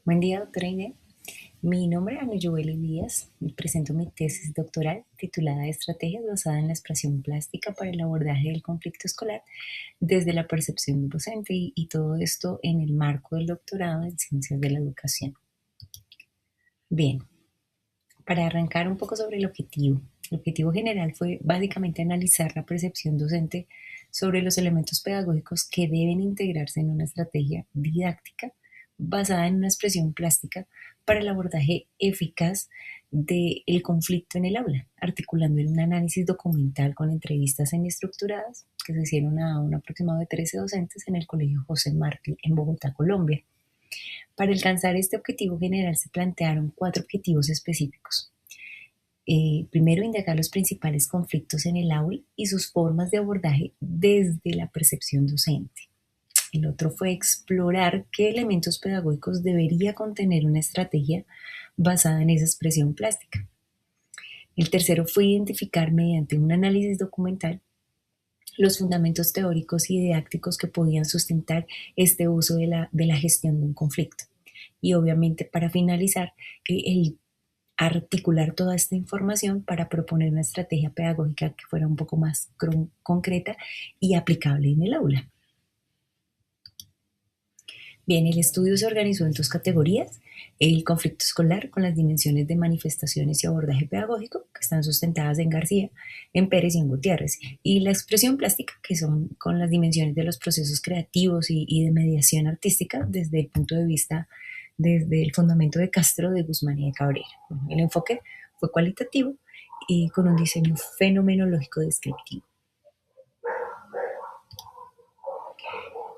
Buen día, doctora Inés. Mi nombre es Ana Joely Díaz y presento mi tesis doctoral titulada Estrategias basada en la expresión plástica para el abordaje del conflicto escolar desde la percepción del docente y todo esto en el marco del doctorado en Ciencias de la Educación. Bien, para arrancar un poco sobre el objetivo general fue básicamente analizar la percepción docente sobre los elementos pedagógicos que deben integrarse en una estrategia didáctica basada en una expresión plástica para el abordaje eficaz del conflicto en el aula, articulando en un análisis documental con entrevistas semiestructuradas que se hicieron a un aproximado de 13 docentes en el Colegio José Martí en Bogotá, Colombia. Para alcanzar este objetivo general se plantearon 4 objetivos específicos. Primero, indagar los principales conflictos en el aula y sus formas de abordaje desde la percepción docente. El otro fue explorar qué elementos pedagógicos debería contener una estrategia basada en esa expresión plástica. El tercero fue identificar mediante un análisis documental los fundamentos teóricos y didácticos que podían sustentar este uso de la gestión de un conflicto. Y obviamente, para finalizar, el articular toda esta información para proponer una estrategia pedagógica que fuera un poco más concreta y aplicable en el aula. Bien, el estudio se organizó en 2 categorías: el conflicto escolar con las dimensiones de manifestaciones y abordaje pedagógico, que están sustentadas en García, en Pérez y en Gutiérrez, y la expresión plástica, que son con las dimensiones de los procesos creativos y de mediación artística desde el punto de vista, desde el fundamento de Castro, de Guzmán y de Cabrera. Bueno, el enfoque fue cualitativo y con un diseño fenomenológico descriptivo.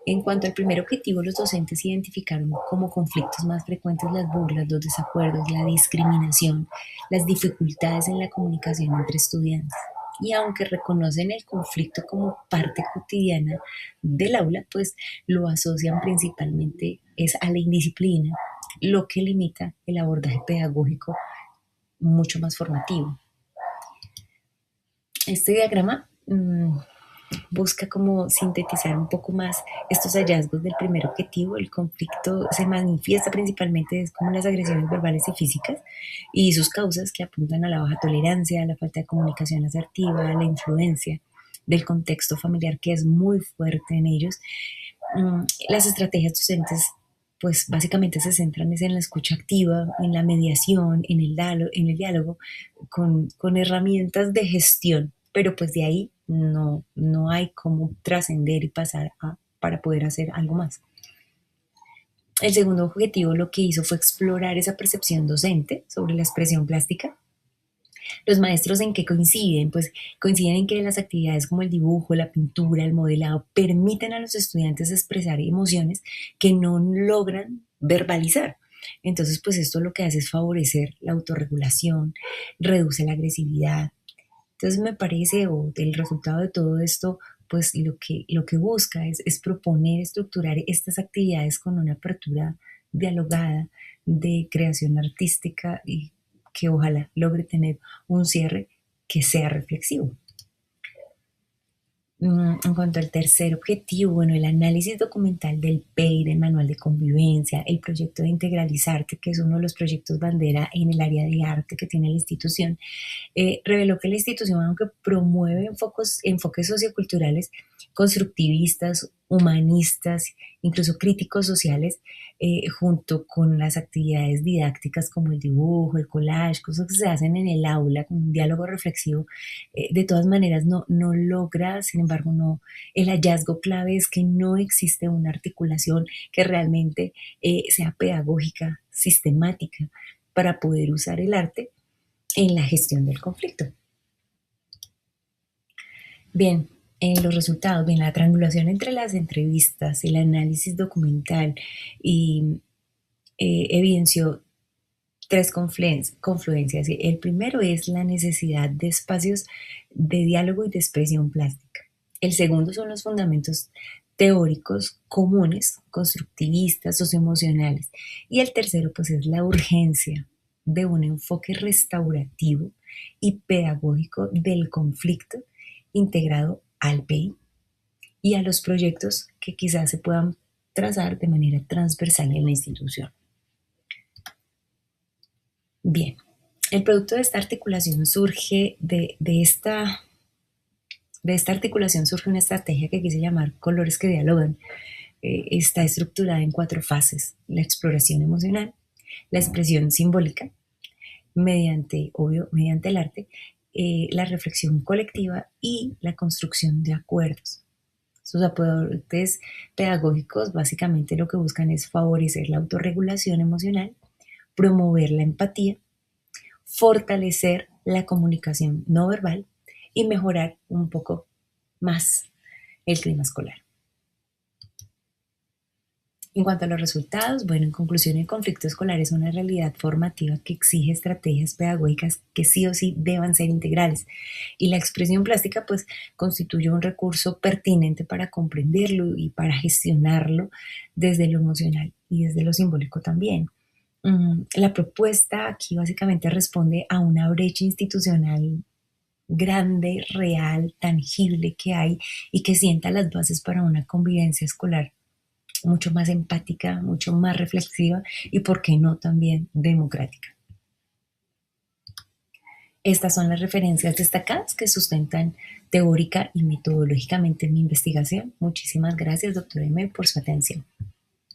En cuanto al primer objetivo, los docentes identificaron como conflictos más frecuentes las burlas, los desacuerdos, la discriminación, las dificultades en la comunicación entre estudiantes. Y aunque reconocen el conflicto como parte cotidiana del aula, pues lo asocian principalmente es a la indisciplina, lo que limita el abordaje pedagógico mucho más formativo. Este diagrama busca como sintetizar un poco más estos hallazgos del primer objetivo. El conflicto se manifiesta principalmente como las agresiones verbales y físicas y sus causas, que apuntan a la baja tolerancia, a la falta de comunicación asertiva, a la influencia del contexto familiar, que es muy fuerte en ellos. Las estrategias docentes pues básicamente se centran en la escucha activa, en la mediación, en el diálogo con herramientas de gestión, pero pues de ahí no hay cómo trascender y pasar para poder hacer algo más. El segundo objetivo lo que hizo fue explorar esa percepción docente sobre la expresión plástica. Los maestros, ¿en qué coinciden? Pues coinciden en que las actividades como el dibujo, la pintura, el modelado permiten a los estudiantes expresar emociones que no logran verbalizar. Entonces, pues esto lo que hace es favorecer la autorregulación, reduce la agresividad. Entonces me parece, o el resultado de todo esto, pues lo que busca es proponer, estructurar estas actividades con una apertura dialogada de creación artística y que ojalá logre tener un cierre que sea reflexivo. En cuanto al tercer objetivo, bueno, el análisis documental del PEI, del Manual de Convivencia, el proyecto de Integralizarte, que es uno de los proyectos bandera en el área de arte que tiene la institución, reveló que la institución, aunque promueve enfoques socioculturales, constructivistas, humanistas, incluso críticos sociales, junto con las actividades didácticas como el dibujo, el collage, cosas que se hacen en el aula, con un diálogo reflexivo, de todas maneras no logra, sin embargo, el hallazgo clave es que no existe una articulación que realmente sea pedagógica, sistemática, para poder usar el arte en la gestión del conflicto. Bien, los resultados, bien, la triangulación entre las entrevistas, el análisis documental y evidenció 3 confluencias. El primero es la necesidad de espacios de diálogo y de expresión plástica. El segundo son los fundamentos teóricos comunes, constructivistas, socioemocionales. Y el tercero, pues, es la urgencia de un enfoque restaurativo y pedagógico del conflicto integrado al PEI y a los proyectos que quizás se puedan trazar de manera transversal en la institución. Bien, el producto de esta articulación surge de esta articulación surge una estrategia que quise llamar colores que dialogan. Está estructurada en 4 fases: la exploración emocional, la expresión simbólica, mediante el arte, la reflexión colectiva y la construcción de acuerdos. Sus aportes pedagógicos básicamente lo que buscan es favorecer la autorregulación emocional, promover la empatía, fortalecer la comunicación no verbal y mejorar un poco más el clima escolar. En cuanto a los resultados, bueno, en conclusión, el conflicto escolar es una realidad formativa que exige estrategias pedagógicas que sí o sí deban ser integrales. Y la expresión plástica, pues, constituye un recurso pertinente para comprenderlo y para gestionarlo desde lo emocional y desde lo simbólico también. La propuesta aquí básicamente responde a una brecha institucional grande, real, tangible que hay y que sienta las bases para una convivencia escolar mucho más empática, mucho más reflexiva y, por qué no, también democrática. Estas son las referencias destacadas que sustentan teórica y metodológicamente mi investigación. Muchísimas gracias, doctora M, por su atención.